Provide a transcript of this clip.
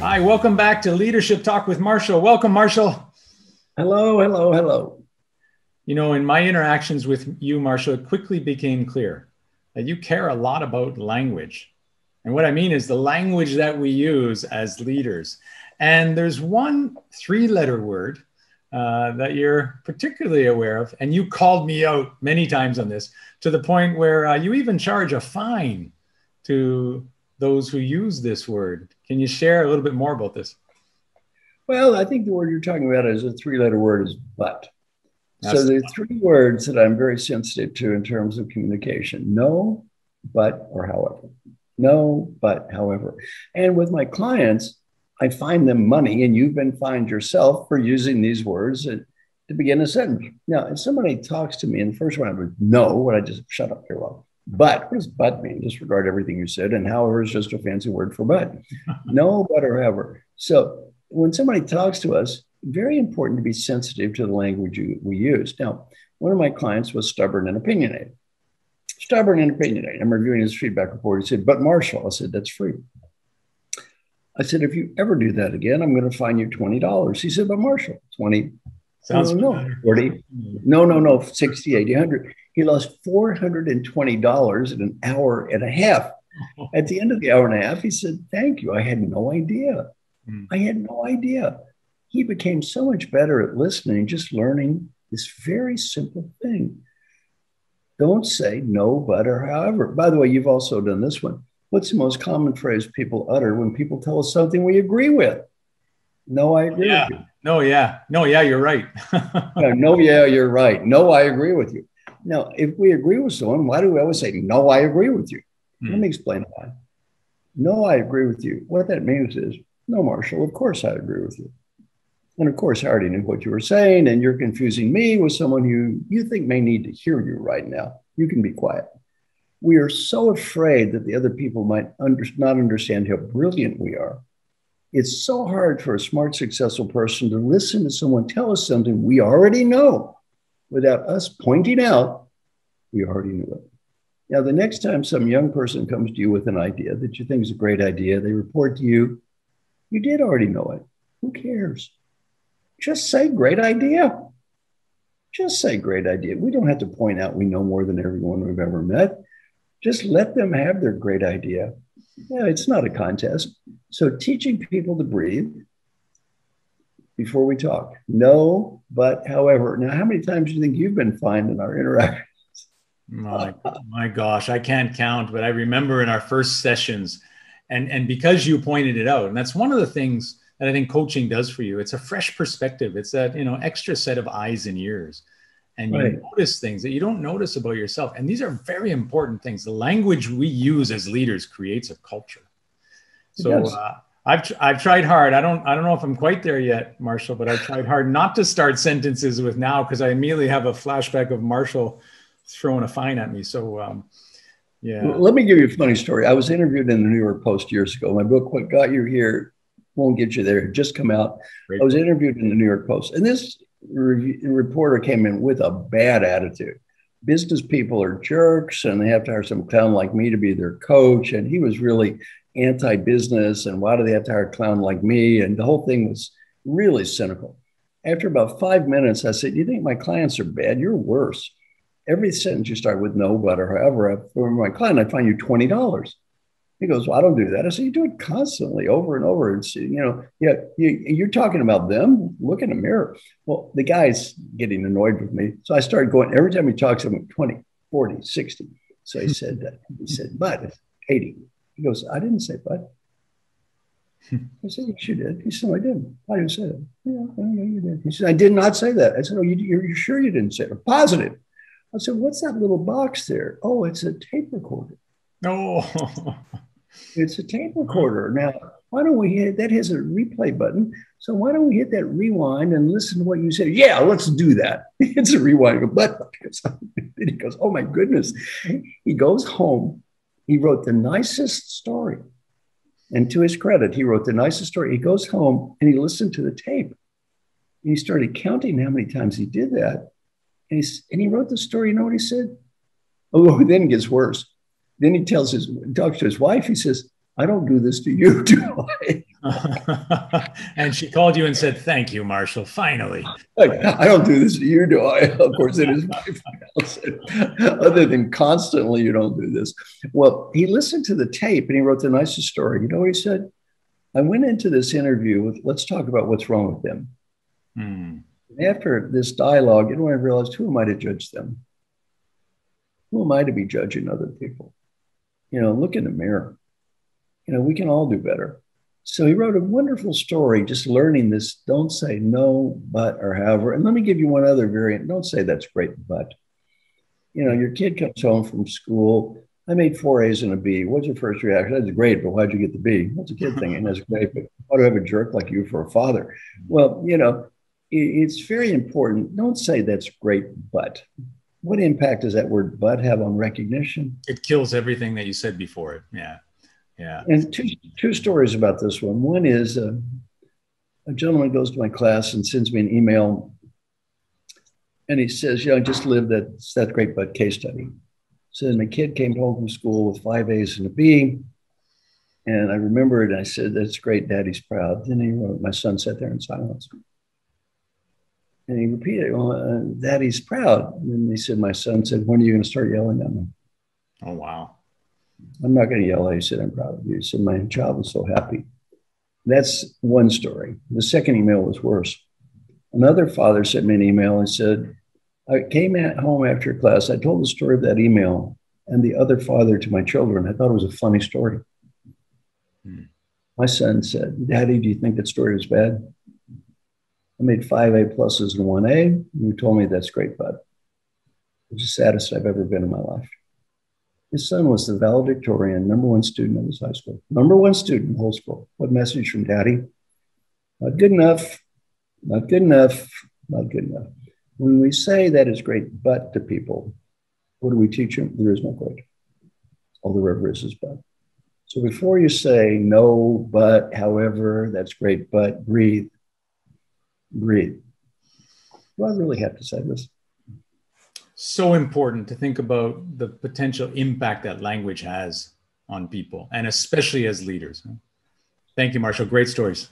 Hi, welcome back to Leadership Talk with Marshall. Welcome, Marshall. Hello, hello, hello. You know, in my interactions with you, Marshall, it quickly became clear that you care a lot about language. And what I mean is the language that we use as leaders. And there's one three-letter word that you're particularly aware of. And you called me out many times on this, to the point where you even charge a fine to those who use this word. Can you share a little bit more about this? Well, I think the word you're talking about is a three-letter word is but. So That's there are three words that I'm very sensitive to in terms of communication: no, but, or however. No, but, however. And with my clients, I fine them money, and you've been fined yourself for using these words to begin a sentence. Now, if somebody talks to me, and the first one I would no, would I just shut up here? Well, but, what does but mean? Disregard everything you said, and however is just a fancy word for but. No, but, or however. So when somebody talks to us, very important to be sensitive to the language we use. Now, one of my clients was stubborn and opinionated. Stubborn and opinionated. I'm reviewing his feedback report. He said, "But Marshall," I said, "that's free." I said, "If you ever do that again, I'm going to fine you $20. He said, "But Marshall, 20. sounds No, 40. No, 60, 80, 100. He lost $420 in an hour and a half. At the end of the hour and a half, he said, "Thank you. I had no idea. I had no idea." He became so much better at listening, just learning this very simple thing. Don't say no, but, or however. By the way, you've also done this one. What's the most common phrase people utter when people tell us something we agree with? No, I agree with you. No, yeah. No, yeah, you're right. No, yeah, you're right. No, I agree with you. Now, if we agree with someone, why do we always say, no, I agree with you? Let me explain why. No, I agree with you. What that means is, no, Marshall, of course I agree with you. And of course, I already knew what you were saying, and you're confusing me with someone who you think may need to hear you right now. You can be quiet. We are so afraid that the other people might not understand how brilliant we are. It's so hard for a smart, successful person to listen to someone tell us something we already know without us pointing out we already knew it. Now, the next time some young person comes to you with an idea that you think is a great idea, they report to you, you did already know it. Who cares? Just say great idea. Just say great idea. We don't have to point out we know more than everyone we've ever met. Just let them have their great idea. Yeah, it's not a contest. So teaching people to breathe before we talk. No, but, however. Now, how many times do you think you've been fined in our interactions? My gosh, I can't count, but I remember in our first sessions, and because you pointed it out, and that's one of the things that I think coaching does for you. It's a fresh perspective. It's that, extra set of eyes and ears. And you notice things that you don't notice about yourself. And these are very important things. The language we use as leaders creates a culture. So I've tried hard. I don't know if I'm quite there yet, Marshall, but I've tried hard not to start sentences with now, because I immediately have a flashback of Marshall throwing a fine at me. So yeah. Let me give you a funny story. I was interviewed in the New York Post years ago. My book, What Got You Here Won't Get You There, had just come out. I was interviewed in the New York Post, and this reporter came in with a bad attitude. Business people are jerks, and they have to hire some clown like me to be their coach. And he was really anti-business, and why do they have to hire a clown like me? And the whole thing was really cynical. After about 5 minutes, I said, "You think my clients are bad? You're worse. Every sentence you start with no, but, or however. For my client, I find you $20. He goes, "Well, I don't do that." I said, "You do it constantly, over and over. It's, you're talking about them. Look in the mirror." Well, the guy's getting annoyed with me. So I started going, every time he talks, I'm 20, 40, 60. So he said, "But 80. He goes, "I didn't say but." I said, "Yes, you did." He said, "No, I didn't." "Why didn't you say that?" "Yeah, you did." He said, "I did not say that." I said, "Oh, you're sure you didn't say it?" "Positive." I said, "What's that little box there?" "Oh, it's a tape recorder." No. It's a tape recorder. Now, why don't we hit that? Has a replay button. So why don't we hit that rewind and listen to what you said? "Yeah, let's do that." It's a rewind. But then he goes, "Oh my goodness." He goes home. He wrote the nicest story. And to his credit, he wrote the nicest story. He goes home and he listened to the tape. And he started counting how many times he did that. And he wrote the story. You know what he said? Oh, then it gets worse. Then he talks to his wife. He says, I don't do this to you, do I? And she called you and said, "Thank you, Marshall. Finally." I don't do this to you, do I? Of course, it is my fault. Other than constantly, you don't do this. Well, he listened to the tape and he wrote the nicest story. You know what he said? I went into this interview with, let's talk about what's wrong with them. Hmm. After this dialogue, you know, I realized, who am I to judge them? Who am I to be judging other people? You know, look in the mirror. You know, we can all do better. So he wrote a wonderful story, just learning this. Don't say no, but, or however. And let me give you one other variant. Don't say that's great, but. You know, your kid comes home from school. I made 4 A's and a B. What's your first reaction? That's great, but why'd you get the B? That's a kid thing, and that's great, but why do I have a jerk like you for a father? Well, you know, it's very important. Don't say that's great, but. What impact does that word but have on recognition? It kills everything that you said before it. Yeah. Yeah. And two stories about this one. One is a gentleman goes to my class and sends me an email, and he says, "Yeah, I just lived that great but case study." So my kid came home from school with 5 A's and a B. And I remembered, and I said, "That's great, Daddy's proud." Then he wrote, my son sat there in silence. And he repeated, "Well, Daddy's proud." And then he said, my son said, "When are you going to start yelling at me?" Oh, wow. "I'm not going to yell at you." He said, "I'm proud of you." He said, "My child was so happy." That's one story. The second email was worse. Another father sent me an email and said, "I came at home after class. I told the story of that email and the other father to my children. I thought it was a funny story." Hmm. My son said, "Daddy, do you think that story was bad? I made 5 A+ and 1 A. And you told me that's great, bud." It was the saddest I've ever been in my life. His son was the valedictorian, #1 student of his high school, #1 student in the whole school. What message from Daddy? Not good enough, not good enough, not good enough. When we say that is great, but to people, what do we teach them? There is no but. All there ever is but. So before you say no, but, however, that's great, but, breathe. Breathe. Do I really have to say this? So important to think about the potential impact that language has on people, and especially as leaders. Thank you, Marshall. Great stories.